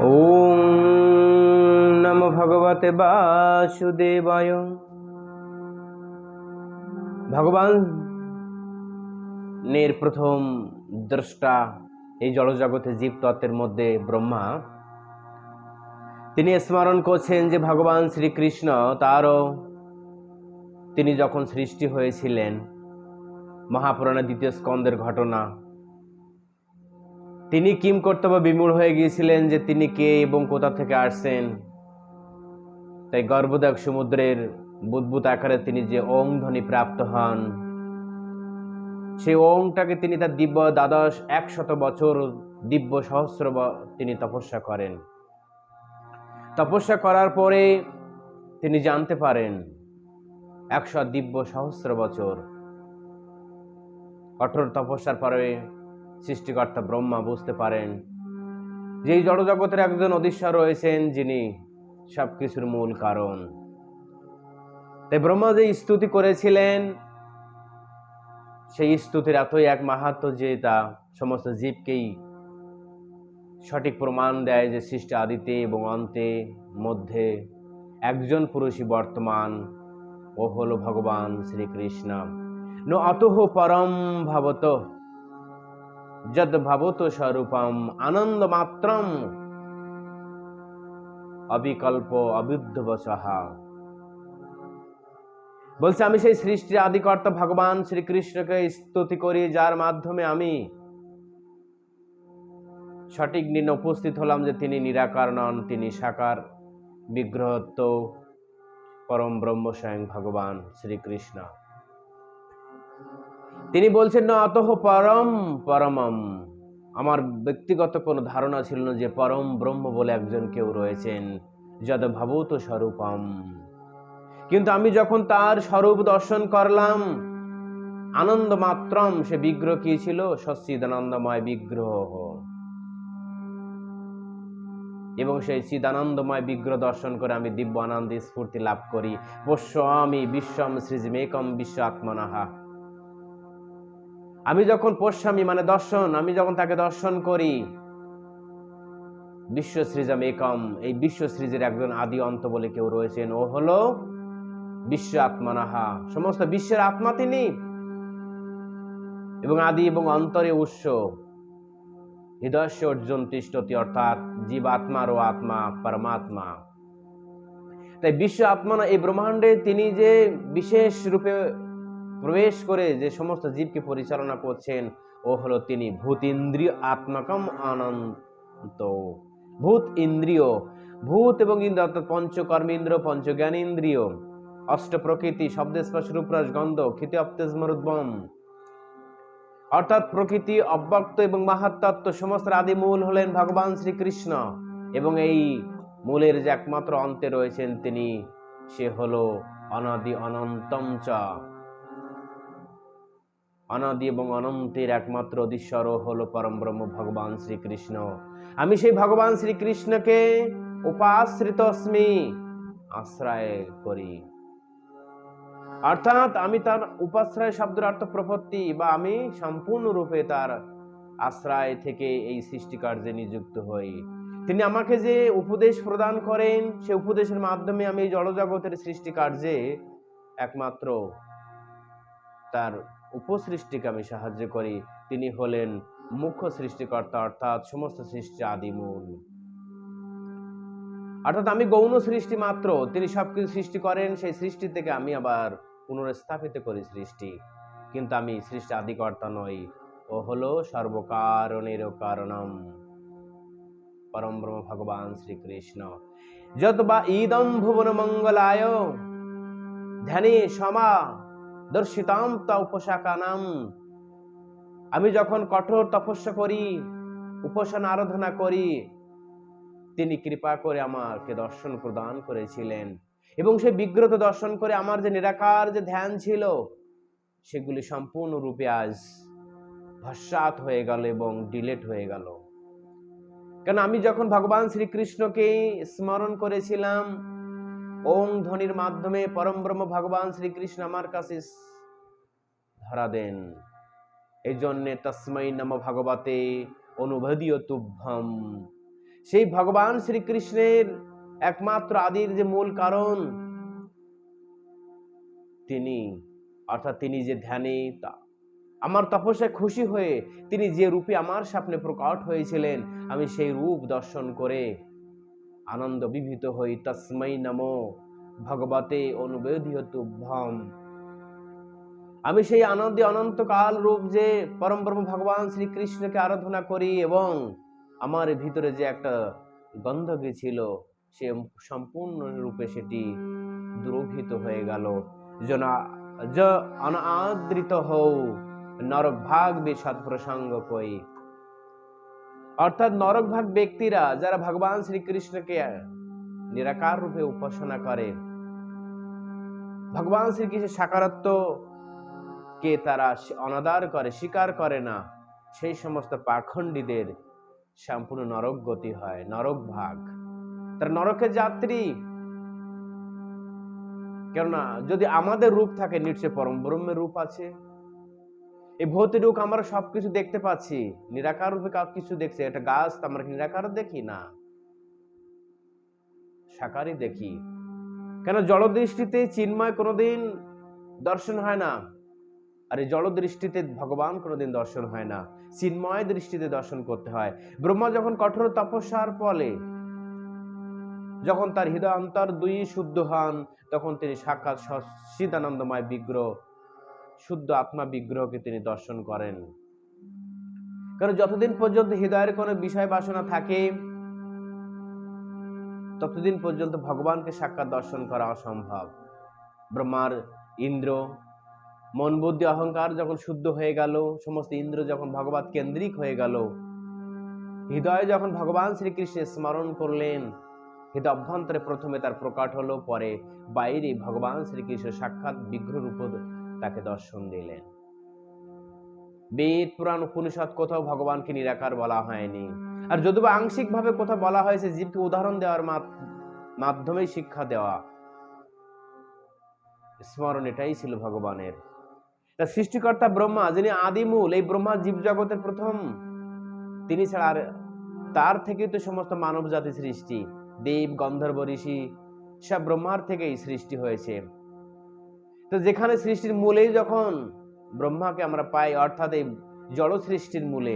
ওম নমো ভগবতে বাসুদেবায়। ভগবানের প্রথম দ্রষ্টা এই জড়জগতে জীবতত্ত্বের মধ্যে ব্রহ্মা। তিনি স্মরণ করছেন যে ভগবান শ্রীকৃষ্ণ তিনি যখন সৃষ্টি হয়েছিলেন, মহাপুরাণে 2য় স্কন্ধের ঘটনা, তিনি কিম কর্তব্য বিমূঢ় হয়ে গিয়েছিলেন যে তিনি কে এবং কোথা থেকে আসছেন। তাই গর্ভদায়ক সমুদ্রের বুদ্বুদ আকারে তিনি যে ওং ধ্বনি প্রাপ্ত হন, সেই ওংটাকে তিনি তার দিব্য 100 বছর দিব্য সহস্র তিনি তপস্যা করেন। তপস্যা করার পরে তিনি জানতে পারেন 100 দিব্য সহস্র বছর কঠোর তপস্যার পরে সৃষ্টিকর্তা ব্রহ্মা বুঝতে পারেন যে এই জড়জগতের একজন অধীশ্বর রয়েছেন, যিনি সবকিছুর মূল কারণ। তাই ব্রহ্মা যে স্তুতি করেছিলেন, সেই স্তুতির এতই এক মাহাত্ম্য যে তা সমস্ত জীবকেই সঠিক প্রমাণ দেয় যে সৃষ্টি আদিতে এবং অন্তে মধ্যে একজন পুরুষই বর্তমান, ও হলো ভগবান শ্রীকৃষ্ণ। ন অতঃ পরম ভাবত যদ ভাবত স্বরূপম আনন্দ মাত্রম অবিকল্প অবিদ্ধবসহা। বলছে, আমি সেই সৃষ্টির আদিকর্তা ভগবান শ্রীকৃষ্ণকে স্তুতি করি, যার মাধ্যমে আমি সঠিক নির্ণয় উপস্থিত হলাম যে তিনি নিরাকার নন, তিনি সাকার বিগ্রহত্ব পরম ব্রহ্ম স্বয়ং ভগবান শ্রীকৃষ্ণ। তিনি বলছেন, না অতঃ পরম পরমম। আমার ব্যক্তিগত কোনো ধারণা ছিল না যে পরম ব্রহ্ম বলে একজন কেউ রয়েছেন, যদ ভাবত স্বরূপম। কিন্তু আমি যখন তার স্বরূপ দর্শন করলাম, আনন্দ মাত্রম, সে বিগ্রহ কি ছিল? সচ্চিদানন্দময় বিগ্রহ। এবং সেই চিদানন্দময় বিগ্রহ দর্শন করে আমি দিব্য আনন্দে স্ফূর্তি লাভ করি। পশ্যমি বিশ্বম সৃজিমেকম বিশ্ব আত্মনাহা। আমি যখন পশ্যামি মানে দর্শন, আমি যখন তাকে দর্শন করি, বিশ্ব সৃজম একম, এই বিশ্ব সৃজের একজন আদি অন্ত বলে কেউ রয়েছেন, ও হলো বিশ্ব আত্মনাহা, সমস্ত বিশ্বের আত্মা তিনি, এবং আদি এবং অন্তরে উৎস। হৃদয়স্য অর্জুন তিষ্ঠতি, অর্থাৎ জীবাত্মারও আত্মা পরমাত্মা। তাই বিশ্ব আত্মা, এই ব্রহ্মাণ্ডে তিনি যে বিশেষ রূপে প্রবেশ করে যে সমস্ত জীবকে পরিচালনা করছেন, ও হলো তিনি ভূত ইন্দ্রিয় আত্মকম অনন্ত। ভূত ইন্দ্রিয়, ভূত এবং ইন্দ্র অর্থাৎ পঞ্চকর্মেন্দ্র, পঞ্চজ্ঞানেন্দ্রিয়, অষ্ট প্রকৃতি, শব্দ স্পর্শ রূপ রস গন্ধ ক্ষিতি অপ্তেজ মরুদ্বম, অর্থাৎ প্রকৃতি, অব্যক্ত এবং মাহাত্ম্য সমস্ত আদি মূল হলেন ভগবান শ্রীকৃষ্ণ। এবং এই মূলের যে একমাত্র অন্তে রয়েছেন তিনি, সে হলো অনাদি অনন্তম চ, অনাদি এবং অনন্তের একমাত্র অধীশ্বর হলো পরম ব্রহ্ম ভগবান শ্রীকৃষ্ণ। আমি সেই ভগবান শ্রীকৃষ্ণকে উপাশ্রিত অস্মি, আশ্রয় করি। অর্থাৎ আমি তার উপাশ্রয় শব্দের অর্থ প্রপত্তি, বা আমি সম্পূর্ণরূপে তার আশ্রয় থেকে এই সৃষ্টি কার্যে নিযুক্ত হই। তিনি আমাকে যে উপদেশ প্রদান করেন, সে উপদেশের মাধ্যমে আমি জড়জগতের সৃষ্টি কার্যে একমাত্র তার উপসৃষ্টিকে আমি সাহায্য করি। তিনি হলেন মুখ্য সৃষ্টিকর্তা, অর্থাৎ সমস্ত সৃষ্টি আদিমূল। অর্থাৎ আমি গৌণ সৃষ্টি মাত্র, তিনি সবকিছু সৃষ্টি করেন, সেই সৃষ্টি থেকে আমি আবার পুনরস্থাপিত করি সৃষ্টি, কিন্তু আমি সৃষ্টি আদিকর্তা নই। ও হলো সর্বকারণের কারণম পরম ব্রহ্ম ভগবান শ্রীকৃষ্ণ। যত বা ইদম ভুবন মঙ্গলায় ধ্যানে সমা দর্শিতাম তা উপসাকানাম। আমি যখন কঠোর তপস্যা করি, উপাসনা আরাধনা করি, তিনি কৃপা করে আমাকে দর্শন প্রদান করেছিলেন, এবং সেই বিগ্রহ দর্শন করে আমার যে নিরাকার যে ধ্যান ছিল, সেগুলি সম্পূর্ণরূপে আজ ভস্মাত হয়ে গেল এবং ডিলেট হয়ে গেল। কেন আমি যখন ভগবান শ্রীকৃষ্ণকে স্মরণ করেছিলাম, ওং ধ্বনির মাধ্যমে পরম ব্রহ্ম ভগবান শ্রীকৃষ্ণ আমার কাছে ধরা দেন। এই জন্যে তস্मै নমঃ ভগবতে অনুভদীয় তুভ্যম। সেই ভগবান শ্রীকৃষ্ণের একমাত্র আদির যে মূল কারণ তিনি, অর্থাৎ তিনি যে ধ্যানে আমার তপস্যায় খুশি হয়ে তিনি যে রূপে আমার সামনে প্রকট হয়েছিলেন, আমি সেই রূপ দর্শন করে আনন্দ বিভূত হই। তস্मै নমো ভগবতে অনুবেদিতুভ্যম। আমি সেই আনন্দে অনন্তকাল রূপ যে পরম ব্রহ্ম ভগবান শ্রীকৃষ্ণকে আরাধনা করি এবং আমার ভিতরে যে একটা গন্ধকে ছিল সে সম্পূর্ণ রূপে সেটি দ্রবীভূত হয়ে গেল। অনাদৃত হও নরক ভাগ বিষদ প্রসঙ্গ কই। অর্থাৎ নরক ভাগ ব্যক্তিরা যারা ভগবান শ্রীকৃষ্ণকে নিরাকার রূপে উপাসনা করে, ভগবান শ্রীকৃষ্ণের সাকারত্ব কে তারা অনাদার করে, স্বীকার করে না, সেই সমস্ত পাখণ্ডীদের সম্পূর্ণ নরক গতি হয়, নরক ভাগ। তারা নরকের যাত্রী। কেননা যদি আমাদের রূপ থাকে, নিশ্চয় পরম ব্রহ্মের রূপ আছে। এই ভৌতিক রূপ আমরা সবকিছু দেখতে পাচ্ছি, নিরাকার রূপে কিছু দেখছি। একটা গাছ আমরা নিরাকার দেখি না, সাকারই দেখি। কেন জড় দৃষ্টিতে চিন্ময় কোনোদিন দর্শন হয় না, আর এই জড় দৃষ্টিতে ভগবান কোনোদিন দর্শন হয় না, চিন্ময় দৃষ্টিতে দর্শন করতে হয়। ব্রহ্মা যখন কঠোর তপস্যার ফলে যখন তার হৃদয় অন্তর দুই শুদ্ধ হন, তখন তিনি সাক্ষাৎ সচ্চিদানন্দময় বিগ্রহ, শুদ্ধ আত্মা বিগ্রহকে তিনি দর্শন করেন। কারণ যতদিন পর্যন্ত হৃদয়ের কোনো বিষয় বাসনা থাকে, ততদিন পর্যন্ত ভগবানকে সাক্ষাৎ দর্শন করা অসম্ভব। ব্রহ্মার ইন্দ্র মন বুদ্ধি অহংকার যখন শুদ্ধ হয়ে গেল, সমস্ত ইন্দ্র যখন ভগবত কেন্দ্রিক হয়ে গেল, হৃদয়ে যখন ভগবান শ্রীকৃষ্ণের স্মরণ করলেন, হৃদয় অভ্যন্তরে প্রথমে তার প্রকট হলো, পরে বাইরে ভগবান শ্রীকৃষ্ণ সাক্ষাৎ বিগ্রহ রূপ তাকে দর্শন দিলেন। বেদ পুরাণ উপনিষদ কোথাও ভগবানকে নিরাকার বলা হয়নি, আর যদিও আংশিক ভাবে কোথাও বলা হয়েছে জীবকে উদাহরণ দেওয়ার মাধ্যমে শিক্ষা দেওয়া। স্মরণ এটাই ছিল ভগবানের। তা সৃষ্টিকর্তা ব্রহ্মা, যিনি আদিমূল, এই ব্রহ্মা জীব জগতের প্রথম, তিনি ছাড়া আর তার থেকেই তো সমস্ত মানব জাতি সৃষ্টি। দেব গন্ধর্ব ঋষি সব ব্রহ্মার থেকেই সৃষ্টি হয়েছে। তো যেখানে সৃষ্টির মূলেই যখন ব্রহ্মাকে আমরা পাই, অর্থাৎ এই জড় সৃষ্টির মূলে,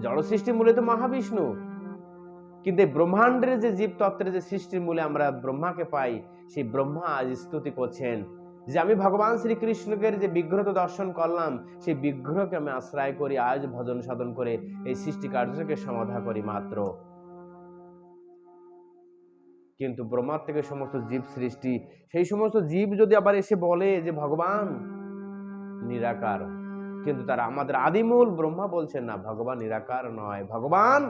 জড় সৃষ্টির মূলে তো মহাবিষ্ণু, কিন্তু ব্রহ্মাণ্ডের যে জীব তত্ত্বের যে সৃষ্টির মূলে আমরা ব্রহ্মাকে পাই, সেই ব্রহ্মা আজ স্তুতি করছেন যে আমি ভগবান শ্রীকৃষ্ণকে যে বিগ্রহ দর্শন করলাম, সেই বিগ্রহকে আমি আশ্রয় করি, আজ ভজন সাধন করে এই সৃষ্টি কার্যকে সমাধা করি মাত্র। কিন্তু ব্রহ্মার থেকে সমস্ত জীব সৃষ্টি, সেই সমস্ত জীব যদি আবার এসে বলে যে ভগবান নিরাকার, কিন্তু তারা আমাদের আদিমূল ব্রহ্মা বলছেন না, ভগবান নিরাকার নয়, ভগবান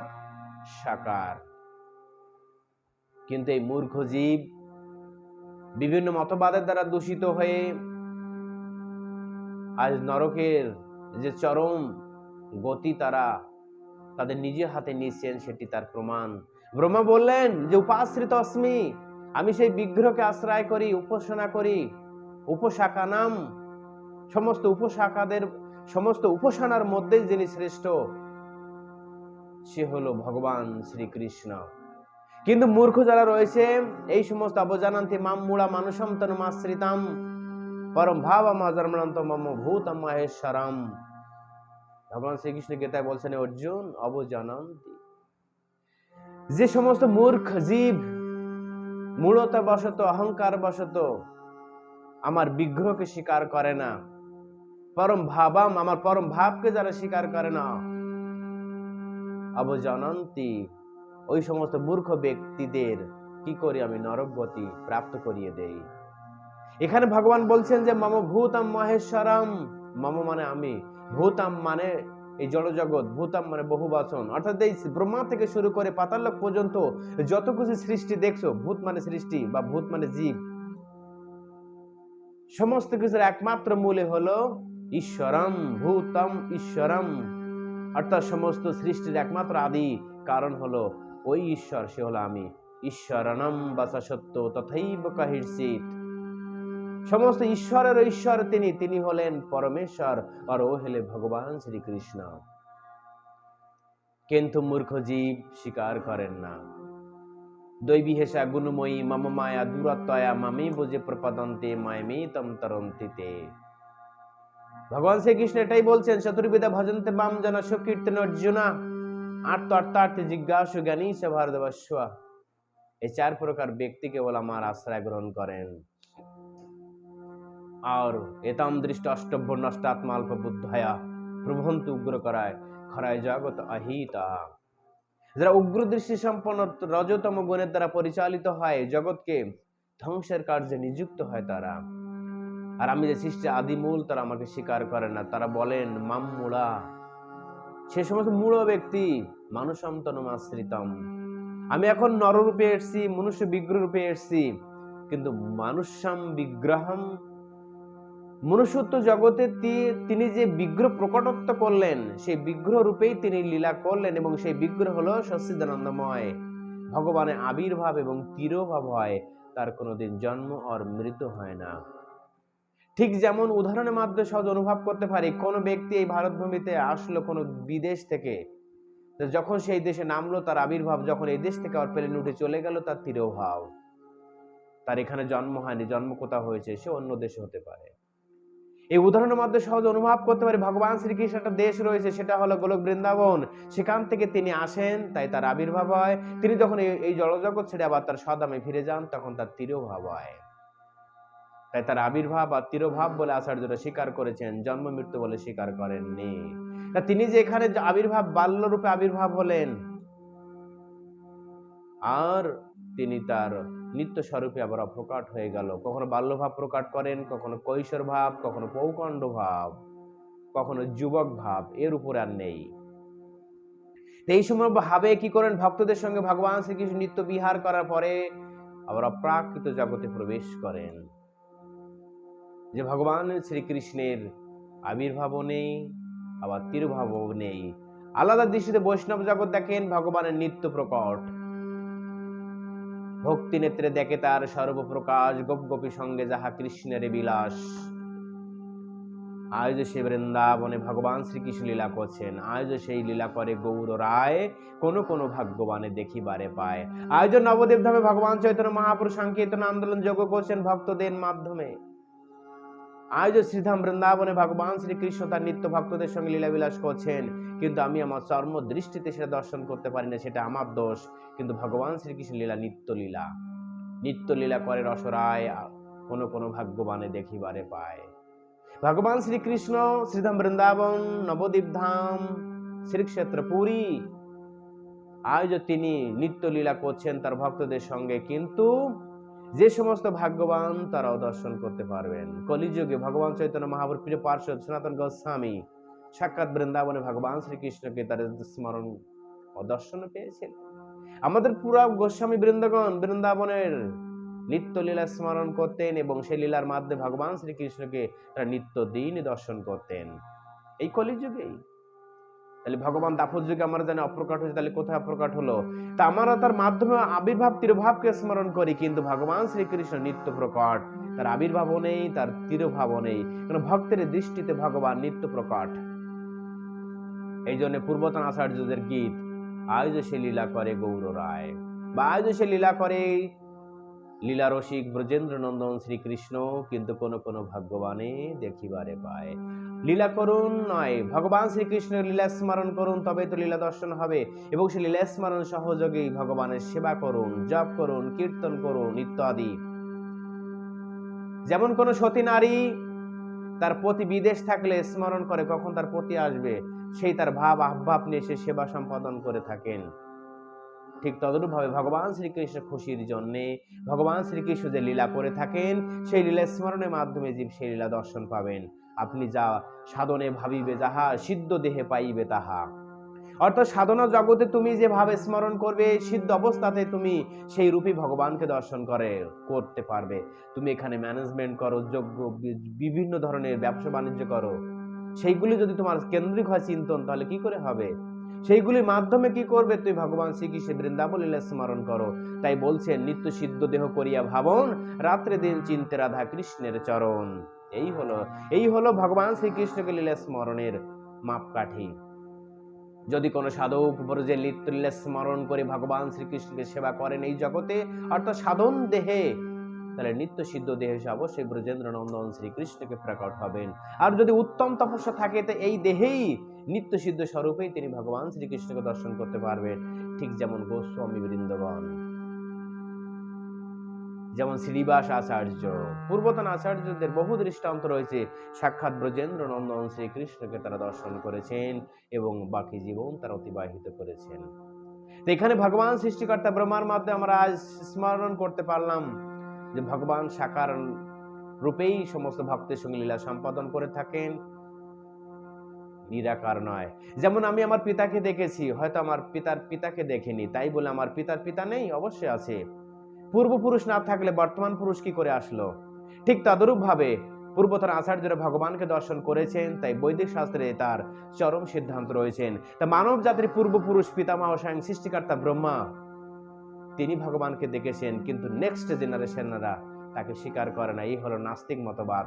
সাকার। কিন্তু এই মূর্খ জীব বিভিন্ন মতবাদের দ্বারা দূষিত হয়ে আজ নরকের যে চরম গতি তারা তাদের নিজের হাতে নিচ্ছেন, সেটি তার প্রমাণ। ব্রহ্মা বললেন যে উপাশ্রিত অস্মি, আমি সেই বিগ্রহকে আশ্রয় করি, উপাসনা করি। উপশাখা নাম, সমস্ত উপশাখাদের সমস্ত উপাসনার মধ্যে যিনি শ্রেষ্ঠ, সে হলো ভগবান শ্রীকৃষ্ণ। কিন্তু মূর্খ যারা রয়েছে, এই সমস্ত অবজানান্তি মাম মূঢ়া মানুষম তনুমাশ্রিতাম পরম ভাবমজন্মন্ত মম ভূতম মহেশ্বরম। ভগবান শ্রীকৃষ্ণ গীতায় বলছেন, অর্জুন অবজানন্তি, যে সমস্ত মূর্খ জীব মূঢ়তা বশত, অহংকার বশত আমার বিগ্রহকে স্বীকার করে না, পরম ভাবাম, আমার পরম ভাবকে যারা স্বীকার করে না, অবজানন্তি, ওই সমস্ত মূর্খ ব্যক্তিদের কি করি আমি নরক গতি প্রাপ্ত করিয়ে দেই। এখানে ভগবান বলছেন যে মম ভূতম মহেশ্বরম, মম মানে আমি, ভূতম মানে এই জড়জগৎ, ভূতম মানে বহু বচন, অর্থাৎ এই ব্রহ্মা থেকে শুরু করে পাতাললোক পর্যন্ত যত কিছু সৃষ্টি দেখছো, ভূত মানে সৃষ্টি বা ভূত মানে জীব, সমস্ত কিছুর একমাত্র মূলে হলো ঈশ্বরম, ভূতম ঈশ্বরম, অর্থাৎ সমস্ত সৃষ্টির একমাত্র আদি কারণ হলো ওই ঈশ্বর, সে হলো আমি। ঈশ্বরণম বাসা সত্য তথৈব কাহির্ষিত, সমস্ত ঈশ্বরের ঈশ্বর তিনি, তিনি হলেন পরমেশ্বর, আর ও হলে ভগবান শ্রীকৃষ্ণ। কিন্তু মূর্খ জীব স্বীকার করেন না। দৈবী হেসা গুণময়ী মম মায়া দূরত্বয়া মামি বুঝে প্রপদন্তে মায়ামি তম তরন্তিতে। ভগবান শ্রীকৃষ্ণ এটাই বলছেন, চতুর্বিধা ভজন্তে বাম জন সুকীর্তন অর্জুনা আর্ত অর্থার্থে জিজ্ঞাসু জ্ঞানী সে ভারতবর্ষ। এই 4 প্রকার ব্যক্তি কেবল আমার আশ্রয় গ্রহণ করেন। আর এতাম দৃষ্ট অষ্টভ্য নষ্টাত্মা অল্প বুদ্ধয়া প্রভন্তু উগ্র করায় খরায় জগৎ আহিতা। যারা উগ্র দৃষ্টি সম্পন্ন রজতম গুণের দ্বারা পরিচালিত হয়, জগৎকে ধ্বংসের কার্যে নিযুক্ত হয় তারা। আর আমি যে সৃষ্টির আদিমূল, তারা আমাকে স্বীকার করে না। তারা বলেন মাম মূঢ়া, সে সমস্ত মূঢ় ব্যক্তি। মানুষম তনুমাশ্রিতম, আমি এখন নররূপে এসেছি, মনুষ্য বিগ্রহ রূপে এসেছি, কিন্তু মানুষম বিগ্রহম, মনুষ্যত্ব জগতে তিনি যে বিগ্রহ প্রকটত্ব করলেন, সেই বিগ্রহ রূপেই তিনি লীলা করলেন, এবং সেই বিগ্রহ হলো সচ্চিদানন্দময়। ভগবানের আবির্ভাব এবং তিরোভাব হয়, তার কোনোদিন জন্ম আর মৃত্যু হয় না। ঠিক যেমন উদাহরণের মাধ্যমে সহজ অনুভব করতে পারি, কোন ব্যক্তি এই ভারত ভূমিতে আসলো কোন বিদেশ থেকে, যখন সেই দেশে নামলো তার আবির্ভাব, যখন এই দেশ থেকে আর প্লেন উঠে চলে গেল তার তিরোভাব। তার এখানে জন্ম হয়নি, জন্ম কোথাও হয়েছে, সে অন্য দেশে হতে পারে। এই উদাহরণের মাধ্যমে সহজ অনুভব করতে পারি, ভগবান শ্রীকৃষ্ণ একটা দেশ রয়েছে, সেটা হলো গোলক বৃন্দাবন। সেখান থেকে তিনি আসেন, তাই তার আবির্ভাব হয়। তিনি যখন এই জড়জগৎ ছেড়ে আবার তার স্বধামে ফিরে যান, তখন তার তিরোভাব হয়। তাই তার আবির্ভাব আর তিরোভাব বলে আচার্যরা স্বীকার করেছেন, জন্ম মৃত্যু বলে স্বীকার করেননি। তা তিনি যে এখানে আবির্ভাব, বাল্যরূপে আবির্ভাব হলেন, আর তিনি তার নিত্য স্বরূপে আবার প্রকাট হয়ে গেল। কখনো বাল্যভাব প্রকাট করেন, কখনো কৈশোর ভাব, কখনো পৌকণ্ড ভাব, কখনো যুবক ভাব, এর উপর আর নেই। এই সময় ভাবে কি করেন, ভক্তদের সঙ্গে ভগবান শ্রীকৃষ্ণ নিত্য বিহার করার পরে আবার অপ্রাকৃত জগতে প্রবেশ করেন, যে ভগবান শ্রীকৃষ্ণের আবির্ভাবও নেই, আবার তিরোভাবও নেই। আলাদা দৃষ্টিতে বৈষ্ণব জগৎ দেখেন ভগবানের নিত্য প্রকট, ভক্তি নেত্রে দেখে তার সর্বপ্রকাশ, গোপ গোপী সঙ্গে যাহা কৃষ্ণের বিলাস। আজ সে বৃন্দাবনে ভগবান শ্রীকৃষ্ণ লীলা করছেন, আজ সেই লীলা করে গৌর রায়, কোন কোন ভাগ্যবানে দেখিবারে পায়। আজ নবদ্বীপ ধামে ভগবান চৈতন্য মহাপুরুষ সংকীর্তন আন্দোলন যোগ্য করছেন ভক্তদের মাধ্যমে। আজ শ্রীধাম বৃন্দাবনে ভগবান শ্রীকৃষ্ণ তার নিত্য ভক্তদের সঙ্গে লীলাবিলাস করছেন, কিন্তু আমি আমার চর্ম দৃষ্টিতে সেটা দর্শন করতে পারি না, সেটা আমার দোষ। কিন্তু ভগবান শ্রীকৃষ্ণ লীলা নিত্য লীলা, নিত্য লীলা করে রসরায়, কোন কোন ভাগ্যবানে দেখিবারে পায়। ভগবান শ্রীকৃষ্ণ শ্রীধাম বৃন্দাবন, নবদ্বীপ ধাম, শ্রীক্ষেত্র পুরী, আজ তিনি নিত্য লীলা করছেন তার ভক্তদের সঙ্গে, কিন্তু যে সমস্ত ভাগ্যবান তারাও দর্শন করতে পারবেন। কলিযুগে ভগবান চৈতন্য মহাপ্রভুর প্রিয় পার্ষদ সনাতন গোস্বামী সাক্ষাৎ বৃন্দাবনে ভগবান শ্রীকৃষ্ণকে তার স্মরণ ও দর্শন পেয়েছেন। আমাদের পুরা গোস্বামী বৃন্দগণ বৃন্দাবনের নিত্য লীলা স্মরণ করতেন, এবং সেই লীলার মাধ্যমে ভগবান শ্রীকৃষ্ণকে তারা নিত্য দিন দর্শন করতেন। এই কলিযুগেই। তাহলে ভগবান দাপর যুগে আমরা জানি অপ্রকাট হয়েছে, তাহলে কোথায় প্রকাট হলো? তা আমরা তার মাধ্যমে আবির্ভাব তিরোভাবকে স্মরণ করি, কিন্তু ভগবান শ্রীকৃষ্ণ নিত্য প্রকট, তার আবির্ভাবও নেই, তার তিরোভাবও নেই, কারণ ভক্তের দৃষ্টিতে ভগবান নিত্য প্রকট। এই জন্য পূর্বতন আচার্যদের গীত, আজ সে লীলা করে গৌর রায়, বা আজ সে লীলা করে লীলারসিক ব্রজেন্দ্র নন্দন শ্রীকৃষ্ণ, কিন্তু কোন কোন ভাগ্যবানে দেখিবারে পায়। লীলা করুন নয়, ভগবান শ্রীকৃষ্ণের লীলা স্মরণ করুন, তবে তো লীলা দর্শন হবে। এবং সেই লীলা স্মরণ সহযোগী ভগবানের সেবা করুন, জপ করুন, কীর্তন করুন ইত্যাদি। যেমন কোন সতী নারী তার পতি বিদেশ থাকলে স্মরণ করে কখন তার পতি আসবে, সেই তার ভাব আহ্বাব নিয়ে সে সেবা সম্পাদন করে থাকেন। ঠিক তদরূপ ভাবে ভগবান শ্রীকৃষ্ণ খুশির জন্য ভগবান শ্রীকৃষ্ণ যে লীলা করে থাকেন, সেই লীলা স্মরণের মাধ্যমে জীব সেই লীলা দর্শন পাবেন। আপনি যা সাধনে ভাবিবে যাহা, সিদ্ধ দেহে পাইবে তাহা। অর্থাৎ সাধনা জগতে তুমি যেভাবে স্মরণ করবে, সিদ্ধ অবস্থাতে তুমি সেই রূপী ভগবানকে দর্শন করতে পারবে। তুমি এখানে ম্যানেজমেন্ট করো, যোগ্য বিভিন্ন ধরনের ব্যবসা বাণিজ্য করো, সেইগুলি যদি তোমার কেন্দ্রিক হয় চিন্তন, তাহলে কি করে হবে? সেইগুলির মাধ্যমে কি করবে? তুই ভগবান শ্রীকৃষ্ণের বৃন্দাবন লীলা স্মরণ করো। তাই বলছেন, নিত্য সিদ্ধ দেহ করিয়া ভাবন, রাত্রে দিন চিন্তে রাধা কৃষ্ণের চরণ। এই হলো ভগবান শ্রীকৃষ্ণকে লীলা স্মরণের মাপকাঠি। যদি কোনো সাধক ব্রজে নিত্যলীলা স্মরণ করে ভগবান শ্রীকৃষ্ণকে সেবা করেন এই জগতে, অর্থাৎ সাধন দেহে, তাহলে নিত্য সিদ্ধ দেহে এসে অবশ্যই ব্রজেন্দ্র নন্দন শ্রীকৃষ্ণকে প্রকট হবেন। আর যদি উত্তম তপস্যা থাকে তো এই দেহেই নিত্য সিদ্ধ স্বরূপেই তিনি ভগবান শ্রীকৃষ্ণকে দর্শন করতে পারবেন। ঠিক যেমন গোস্বামী বৃন্দগণ, যেমন শ্রীনিবাস আচার্য, পূর্বতন আচার্যদের বহু দৃষ্টান্ত রয়েছে, সাক্ষাৎ ব্রজেন্দ্র নন্দন শ্রীকৃষ্ণকে তারা দর্শন করেছেন এবং বাকি জীবন তারা অতিবাহিত করেছেন। তো এখানে ভগবান সৃষ্টিকর্তা ব্রহ্মার মাধ্যমে আমরা আজ স্মরণ করতে পারলাম যে ভগবান সাকার রূপেই সমস্ত ভক্তের সঙ্গে লীলা সম্পাদন করে থাকেন, নিরাকার নয়। যেমন আমি আমার পিতাকে দেখেছি, হয়তো আমার পিতার পিতাকে দেখিনি, তাই বলে আমার পিতার পিতা নেই? অবশ্যই আছে। পূর্বপুরুষ না থাকলে বর্তমান পুরুষ কি করে আসলো? ঠিক তদরূপ ভাবে পূর্বতন আচার্যরা ভগবানকে দর্শন করেছেন, তাই বৈদিক শাস্ত্রে তার চরম সিদ্ধান্ত রয়েছেন। তা মানব জাতির পূর্বপুরুষ পিতামহ স্বয়ং সৃষ্টিকর্তা ব্রহ্মা তিনি ভগবানকে দেখেছেন, কিন্তু নেক্সট জেনারেশনরা তাকে স্বীকার করে না। এই হলো নাস্তিক মতবাদ,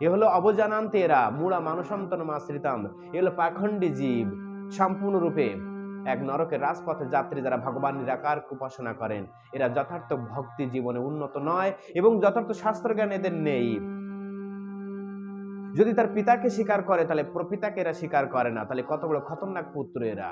এ হলো অবজানান্তেরা মূঢ়া মানুষন্তনমাশ্রিতাম, এ হলো পাখণ্ডী জীব। সম্পূর্ণরূপে এক নরকের রাজপথে যাত্রী যারা ভগবান নিরাকার উপাসনা করেন, এরা যথার্থ ভক্তি জীবনে উন্নত নয় এবং যথার্থ শাস্ত্রজ্ঞান এদের নেই। যদি তার পিতাকে স্বীকার করে তাহলে প্রপিতাকে এরা স্বীকার করে না, তাহলে কত বড় খতরনাক পুত্র এরা।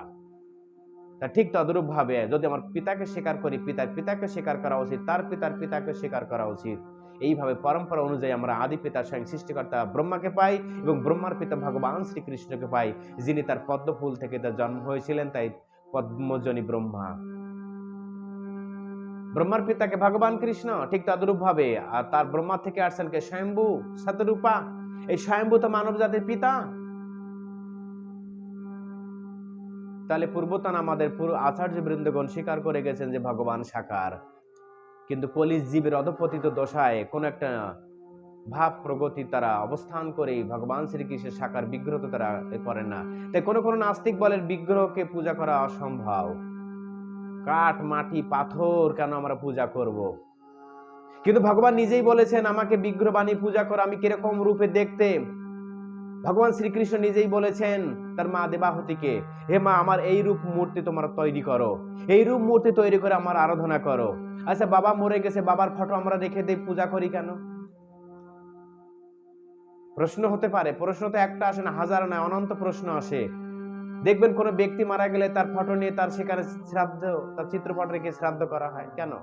তা ঠিক তদরূপ ভাবে যদি আমার পিতাকে স্বীকার করি, পিতার পিতাকে স্বীকার করা উচিত, তার পিতার পিতাকে স্বীকার করা উচিত। এইভাবে পরম্পরা অনুযায়ী আমরা আদি পিতা স্বয়ং সৃষ্টিকর্তা ব্রহ্মাকে পাই এবং ব্রহ্মার পিতা ভগবান শ্রীকৃষ্ণকে পাই, যিনি তার পদ্মফুল থেকে তার জন্ম হয়েছিলেন, তাই পদ্মজনী ব্রহ্মা। ব্রহ্মার পিতাকে ভগবান কৃষ্ণ, ঠিক তদরূপ ভাবে আর তার ব্রহ্মা থেকে আসছেন কে? স্বয়ম্ভু শতরূপা। এই স্বয়ম্ভু তো মানব জাতির পিতা। তাহলে পূর্বতন আমাদের পুরো আচার্য বৃন্দগণ স্বীকার করে গেছেন যে ভগবান সাকার, কিন্তু কলির জীবের অধপতিত দশায় কোন একটা ভাব প্রগতি তারা অবস্থান করে ভগবান শ্রীকৃষ্ণের সাকার বিগ্রহ তো তারা করেন না। তাই কোন কোন নাস্তিক বলেন বিগ্রহকে পূজা করা অসম্ভব, কাঠ মাটি পাথর কেন আমরা পূজা করব? কিন্তু ভগবান নিজেই বলেছেন আমাকে বিগ্রহ বানিয়ে পূজা করো, আমি কিরকম রূপে দেখতে। ভগবান শ্রীকৃষ্ণ নিজেই বলেছেন তার মা দেবাহুতিকে, হে মা আমার এই রূপ মূর্তি তোমরা তৈরি করো, এই রূপ মূর্তি তৈরি করে আমার আরাধনা করো। আচ্ছা বাবা মরে গেছে, বাবার ফটো আমরা রেখে দিয়ে পূজা করি কেন? প্রশ্ন হতে পারে, প্রশ্ন তো একটা আসে না, হাজার নয়, অনন্ত প্রশ্ন আসে। দেখবেন কোন ব্যক্তি মারা গেলে তার ফটো নিয়ে তার সেখানে শ্রাদ্ধ, তার চিত্রপট রেখে শ্রাদ্ধ করা হয় কেন?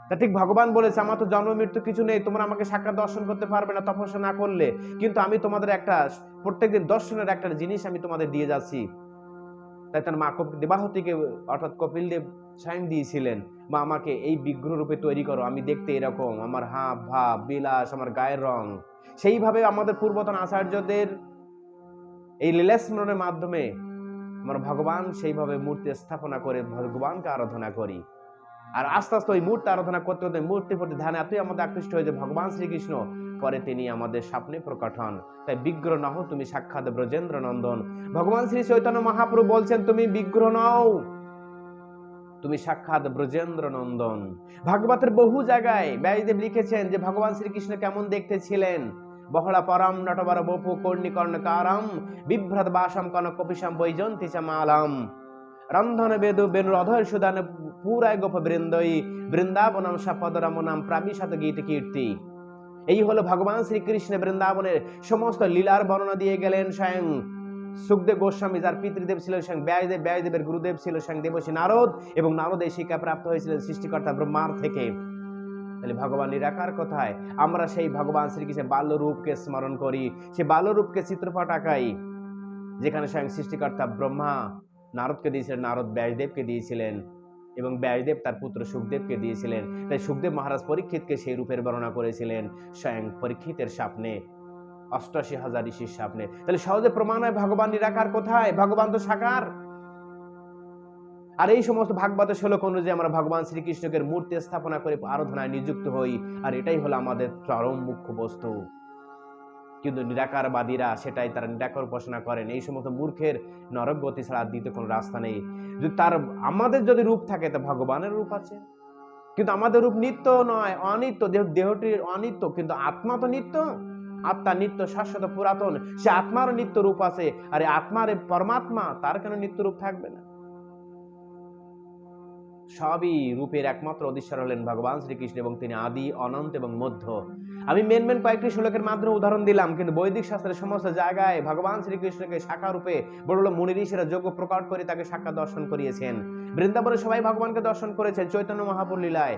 তা ঠিক ভগবান বলেছে আমার তো জন্ম মৃত্যু কিছু নেই, তোমরা আমাকে সাক্ষাৎ দর্শন করতে পারবে না তপস্যা না করলে, কিন্তু আমি তোমাদের একটা প্রত্যেকদিন দর্শনের একটা জিনিস আমি তোমাদের দিয়ে যাচ্ছি। তাই তার মা দেবাহুতিকে অর্থাৎ কপিল দেব স্বয়ং দিয়েছিলেন, মা আমাকে এই বিগ্রহ রূপে তৈরি করো, আমি দেখতে এরকম, আমার হাব ভাব বিলাস, আমার গায়ের রং। সেইভাবে আমাদের পূর্বতন আচার্যদের এই লীলা স্মরণের মাধ্যমে আমরা ভগবান সেইভাবে মূর্তি স্থাপনা করে ভগবানকে আরাধনা করি। আর আস্তে আস্তে ওই মূর্তি আরাধনা করতে করতে মূর্তির প্রতি ধ্যানে এতই আমাদের আকৃষ্ট হয়ে যে ভগবান শ্রীকৃষ্ণ পরে তিনি আমাদের স্বপ্নে প্রকট হন। তাই বিগ্রহ নহ তুমি সাক্ষাৎ ব্রজেন্দ্র নন্দন। ভগবান শ্রী চৈতন্য মহাপ্রভু বলছেন তুমি বিগ্রহ নও, তুমি সাক্ষাৎ ব্রজেন্দ্র নন্দন। ভাগবতের বহু জায়গায় ব্যাসদেব লিখেছেন যে ভগবান শ্রীকৃষ্ণ কেমন দেখতে ছিলেন। বহলা পরম নটবর বপু কর্ণিকর্ণকারম বিভ্রত বাসম কনক কপিশম বৈজন্তী চ মালাম রন্ধন বেদু বেনুর অধর সুদান পুরায় গোপ বৃন্দই বৃন্দাবনম সপদরমনাম প্রাবিশত গীত কীর্তি। এই হলো ভগবান শ্রীকৃষ্ণ বৃন্দাবনের সমস্ত লীলার বর্ণনা দিয়ে গেলেন স্বয়ং সুখদেব গোস্বামী, যার পিতৃদেব ছিল স্বয়ং ব্যাসদেব, ব্যাসদেবের গুরুদেব ছিল স্বয়ং দেবর্ষি নারদ এবং নারদ এই শিক্ষা প্রাপ্ত হয়েছিলেন সৃষ্টিকর্তা ব্রহ্মার থেকে। তাহলে ভগবান নিরাকার কোথায়? আমরা সেই ভগবান শ্রীকৃষ্ণের বাল্যরূপকে স্মরণ করি, সেই বাল্যরূপকে চিত্রপট আঁকাই, যেখানে স্বয়ং সৃষ্টিকর্তা ব্রহ্মা নারদকে দিয়েছিলেন, নারদ ব্যাসদেবকে দিয়েছিলেন এবং ব্যাসদেব তার পুত্র সুখদেবকে দিয়েছিলেন। তাই সুখদেব মহারাজ পরীক্ষিতকে সেই রূপের বর্ণনা করেছিলেন স্বয়ং পরীক্ষিতের স্বপ্নে, ৮৮,০০০ ঋষির স্বপ্নে। তাহলে সহজে প্রমাণ হয় ভগবান নিরাকার কোথায়? ভগবান তো সাকার। আর এই সমস্ত ভাগবত শ্লোক অনুযায়ী আমরা ভগবান শ্রীকৃষ্ণকে মূর্তি স্থাপনা করে আরাধনায় নিযুক্ত হই, আর এটাই হলো আমাদের চরম মুখ্য বস্তু। কিন্তু নিরাকারবাদীরা সেটাই, তারা নিরাকার উপাসনা করেন। এই সমস্ত মূর্খের নরক গতি ছাড়া দ্বিতীয় কোনো রাস্তা নেই। যদি তার আমাদের যদি রূপ থাকে তা ভগবানের রূপ আছে, কিন্তু আমাদের রূপ নিত্য নয়, অনিত্য। দেহটির অনিত্য, কিন্তু আত্মা তো নিত্য। আত্মা নিত্য, শাশ্বত, পুরাতন। সে আত্মারও নিত্য রূপ আছে। আরে আত্মার পরমাত্মা, তার কেন নিত্য রূপ থাকবে না? সবই রূপের একমাত্র অধীশ্বর হলেন ভগবান শ্রীকৃষ্ণ, এবং তিনি আদি, অনন্ত এবং মধ্য। আমি মেন কয়েকটি শ্লোকের মাধ্যমে উদাহরণ দিলাম, কিন্তু বৈদিক শাস্ত্রের সমস্ত জায়গায় ভগবান শ্রীকৃষ্ণকে শাখা রূপে বড় বড় মুনি ঋষিরা যোগ্য প্রকট করে তাকে সাক্ষাৎ দর্শন করিয়েছেন। বৃন্দাবনে সবাই ভগবানকে দর্শন করেছেন। চৈতন্য মহাপ্রভু লীলায়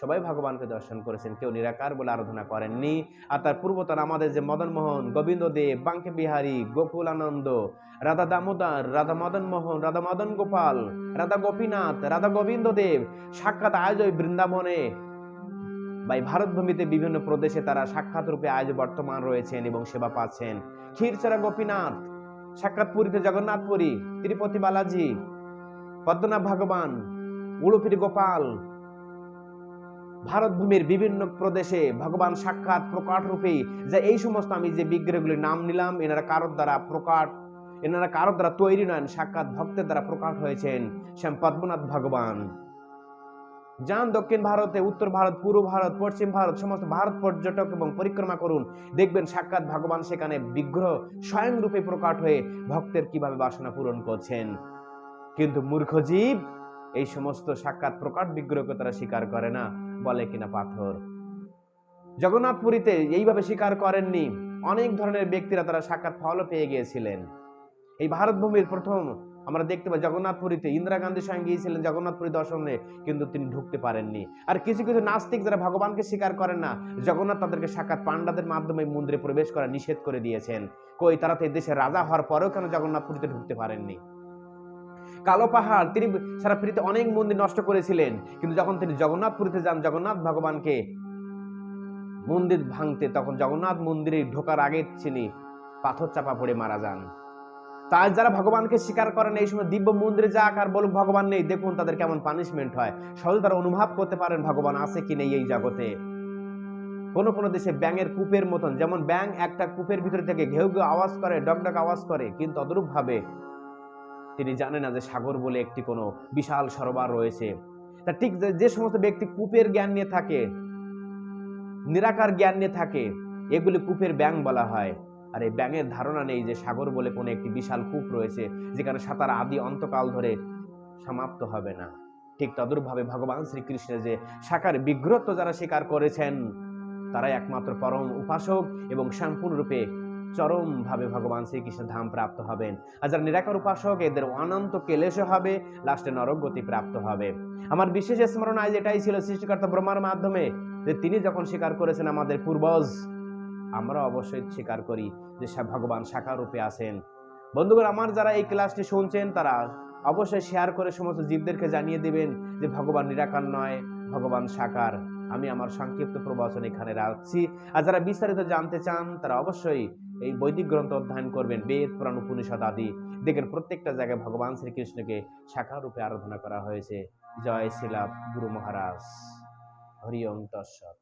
সবাই ভগবানকে দর্শন করেছেন, কেউ নিরাকার বলে আরাধনা করেননি। আর তার পূর্বতন আমাদের যে মদন মোহন, গোবিন্দ দেব, বাঙ্কে বিহারী, গোকুল আনন্দ, রাধা দামোদর, রাধা মদন মোহন, রাধা মদন গোপাল, রাধা গোপীনাথ, রাধা গোবিন্দ দেব সাক্ষাৎ আজ ওই বৃন্দাবনে বা ভারতভূমিতে বিভিন্ন প্রদেশে তারা সাক্ষাৎ রূপে আজ বর্তমান রয়েছেন এবং সেবা পাচ্ছেন। ক্ষীরচরা গোপীনাথ সাক্ষাৎ পুরীতে, জগন্নাথপুরী, তিরুপতি বালাজি, পদ্মনাভ ভগবান, উড়ুপির গোপাল, ভারতভূমির বিভিন্ন প্রদেশে ভগবান সাক্ষাৎ প্রকট রূপে। যে এই সমস্ত আমি যে বিগ্রহগুলির নাম নিলাম, এনারা কারোর দ্বারা প্রকট, এনারা কারোর দ্বারা তৈরি নন, সাক্ষাৎ ভক্তের দ্বারা প্রকট হয়েছেন। শ্যাম পদ্মনাথ ভগবান। যান দক্ষিণ ভারতে, উত্তর ভারত, পূর্ব ভারত, পশ্চিম ভারত, সমস্ত ভারত পর্যটক এবং পরিক্রমা করুন, দেখবেন সাক্ষাৎ ভগবান সেখানে বিগ্রহ স্বয়ং রূপে প্রকট হয়ে ভক্তের কিভাবে বাসনা পূরণ করছেন। কিন্তু মূর্খ জীব এই সমস্ত সাক্ষাৎ প্রকট বিগ্রহকে তারা স্বীকার করে না, বলে কিনা পাথর। জগন্নাথপুরীতে এইভাবে স্বীকার করেননি অনেক ধরনের ব্যক্তিরা, তারা সাক্ষাৎ ফলও পেয়ে গিয়েছিলেন। এই ভারতভূমির প্রথম আমরা দেখতে পাই জগন্নাথপুরীতে ইন্দিরা গান্ধী স্বয়ং গিয়েছিলেন জগন্নাথপুরী দর্শনে, কিন্তু তিনি ঢুকতে পারেননি। আর কিছু কিছু নাস্তিক যারা ভগবানকে স্বীকার করেন না, জগন্নাথ তাদেরকে সাক্ষাৎ পাণ্ডাদের মাধ্যমে মন্দিরে প্রবেশ করা নিষেধ করে দিয়েছেন। কই, তারা তো এই দেশের রাজা হওয়ার পরেও কেন জগন্নাথপুরীতে ঢুকতে পারেননি? কালো পাহাড়, তিনি সারা পৃথিবীতে অনেক মন্দির নষ্ট করেছিলেন, কিন্তু যখন তিনি জগন্নাথপুরীতে যান জগন্নাথ ভগবানকে মন্দির ভাঙতে, তখন জগন্নাথ মন্দিরে ঢোকার আগে তিনি পাথর চাপা পড়ে মারা যান। তাই যারা ভগবানকে স্বীকার করেন এই সময় দিব্য মন্দিরে যাক আর বলুক ভগবান নেই, দেখুন তাদের কেমন পানিশমেন্ট হয়। সহজে তারা অনুভব করতে পারেন ভগবান আছে কি নেই এই জগতে। কোন কোন দেশে ব্যাঙের কূপের মতন, যেমন ব্যাঙ একটা কূপের ভিতরে থেকে ঘেউ ঘেউ আওয়াজ করে, ডকডক আওয়াজ করে, কিন্তু তদরূপ ভাবে তিনি জানেন না যে সাগর বলে একটি কোনো বিশাল সরোবর রয়েছে। তা ঠিক যে সমস্ত ব্যক্তি কূপের জ্ঞান নিয়ে থাকে, নিরাকার জ্ঞান নিয়ে থাকে, এগুলি কূপের ব্যাঙ বলা হয়। আর এই ব্যাঙের ধারণা নেই যে সাগর বলে কোনো একটি বিশাল কূপ রয়েছে, যেখানে সাঁতার আদি অন্তকাল ধরে সমাপ্ত হবে না। ঠিক তদরূপভাবে ভগবান শ্রীকৃষ্ণের যে সাকার বিগ্রহ যারা স্বীকার করেছেন, তারাই একমাত্র পরম উপাসক এবং সম্পূর্ণরূপে চরম ভাবে ভগবান শ্রীকৃষ্ণের ধাম প্রাপ্ত হবেন। আর যারা নিরাকার উপাসক, এদের অনন্ত ক্লেশ হবে, লাস্টে নরক গতি প্রাপ্ত হবে। আমার বিশেষ স্মরণ আজ এটাই ছিল সৃষ্টিকর্তা ব্রহ্মার মাধ্যমে, যে তিনি যখন স্বীকার করেছেন আমাদের পূর্বজ, আমরা অবশ্যই স্বীকার করি যে ভগবান সাকার রূপে আছেন। বন্ধুগণ, আমার যারা এই ক্লাসটি শুনছেন তারা অবশ্যই শেয়ার করে সমস্ত জীবদেরকে জানিয়ে দিবেন যে ভগবান নিরাকার নয়, ভগবান সাকার। আমি আমার সংক্ষিপ্ত প্রবচন এখানে রাখছি। আর যারা বিস্তারিত জানতে চান তারা অবশ্যই এই বৈদিক গ্রন্থ অধ্যয়ন করবেন, বেদ, পুরাণ, উপনিষদ আদি। দেখেন প্রত্যেকটা জায়গায় ভগবান শ্রীকৃষ্ণকে সাকার রূপে আরাধনা করা হয়েছে। জয় শ্রীলা গুরু মহারাজ। হরি ওম তৎসৎ।